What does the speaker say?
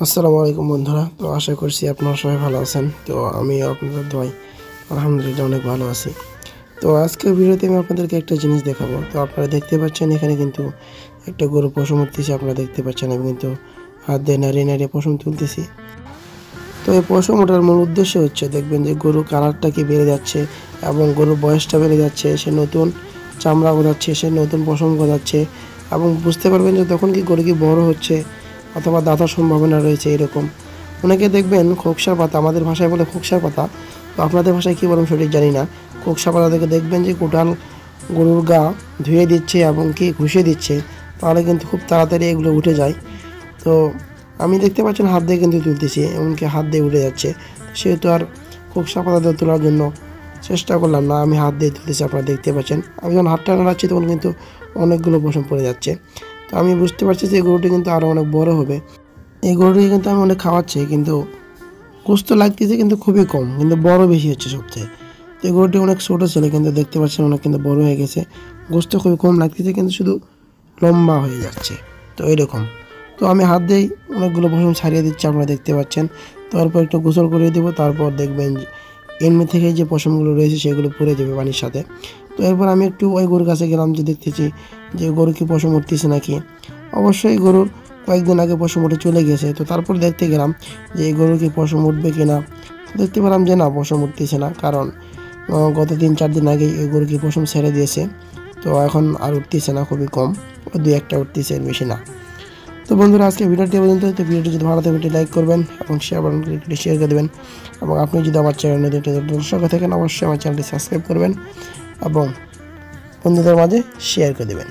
আসসালামু আলাইকুম বন্ধুরা। তো আশা করছি আপনারা সবাই ভালো আছেন। তো আমিও আপনাদের দোয়ায় আলহামদুলিল্লাহ অনেক ভালো আছি। তো আজকের ভিডিওতে আমি আপনাদেরকে একটা জিনিস দেখাবো। তো আপনারা দেখতে পাচ্ছেন এখানে কিন্তু একটা গরু পশম উঠতেছে, আপনারা দেখতে পাচ্ছেন। আমি কিন্তু হাত দিয়ে নাড়িয়ে নাড়িয়ে পশম তুলতেছি। তো এই পশম ওঠার মূল উদ্দেশ্য হচ্ছে, দেখবেন যে গরুর কালারটা কি বেড়ে যাচ্ছে এবং গরুর বয়সটা বেড়ে যাচ্ছে, সে নতুন চামড়া গজাচ্ছে, সে নতুন পশম গজাচ্ছে এবং বুঝতে পারবেন যে তখন কি গরু কি বড় হচ্ছে অথবা দাঁতার সম্ভাবনা রয়েছে এরকম। অনেকে দেখবেন খোকসার পাতা, আমাদের ভাষায় বলে খোকসার পাতা, তো আপনাদের ভাষায় কী বলেন সঠিক জানি না। খোকসা পাতা থেকে দেখবেন যে কোটাল গরুর গা ধুয়ে দিচ্ছে এবং কি ঘষে দিচ্ছে, তাহলে কিন্তু খুব তাড়াতাড়ি এগুলো উঠে যায়। তো আমি দেখতে পাচ্ছেন হাত দিয়ে কিন্তু তুলতেছি, এমনকি হাত দিয়ে উঠে যাচ্ছে। সেহেতু আর খোকসা পাতা দিয়ে তোলার জন্য চেষ্টা করলাম না, আমি হাত দিয়ে তুলতেছি। আপনারা দেখতে পাচ্ছেন আমি যখন হাতটা নাড়াচ্ছি তখন কিন্তু অনেকগুলো পশম পড়ে যাচ্ছে। তো আমি বুঝতে পারছি যে এই গরুটি কিন্তু আরও অনেক বড় হবে। এই গরুটিকে কিন্তু আমি অনেক খাওয়াচ্ছি, কিন্তু গোস্ত লাগতেছে কিন্তু খুবই কম, কিন্তু বড় বেশি হচ্ছে সবচেয়ে। তো এই গরুটি অনেক ছোটো ছিল, কিন্তু দেখতে পাচ্ছেন অনেক কিন্তু বড় হয়ে গেছে। গোস্ত খুবই কম লাগতেছে, কিন্তু শুধু লম্বা হয়ে যাচ্ছে। তো এরকম। তো আমি হাত দিয়েই অনেকগুলো পশম ছাড়িয়ে দিচ্ছি, আপনারা দেখতে পাচ্ছেন। তারপর একটু গোসল করিয়ে দেবো, তারপর দেখবেন এমনি থেকে যে পশমগুলো রয়েছে সেগুলো পড়ে যাবে পানির সাথে। তো এরপর আমি একটু ওই গরুর কাছে গেলাম, যে দেখতেছি যে গরু কি পশম উঠতেছে নাকি। অবশ্যই গরুর কয়েকদিন আগে পশম উঠে চলে গেছে। তো তারপর দেখতে গেলাম যে এই গরুর কি পশম উঠবে কিনা। দেখতে পেলাম যে না, পশম উঠতেছে না, কারণ গত 3-4 দিন আগে এই গরু কি পশম ছেড়ে দিয়েছে। তো এখন আর উঠতেছে না, খুবই কম, 2-1টা উঠতেছে, এর বেশি না। তো বন্ধুরা, আজকে ভিডিওটি পর্যন্ত। তো ভিডিওটি যদি ভালো থাকে লাইক করবেন এবং শেয়ার করে দেবেন। এবং আপনি যদি আমার চ্যানেলে দর্শক থাকেন, অবশ্যই আমার চ্যানেলটি সাবস্ক্রাইব করবেন এবং বন্ধুদের মাঝে শেয়ার করে দেবেন।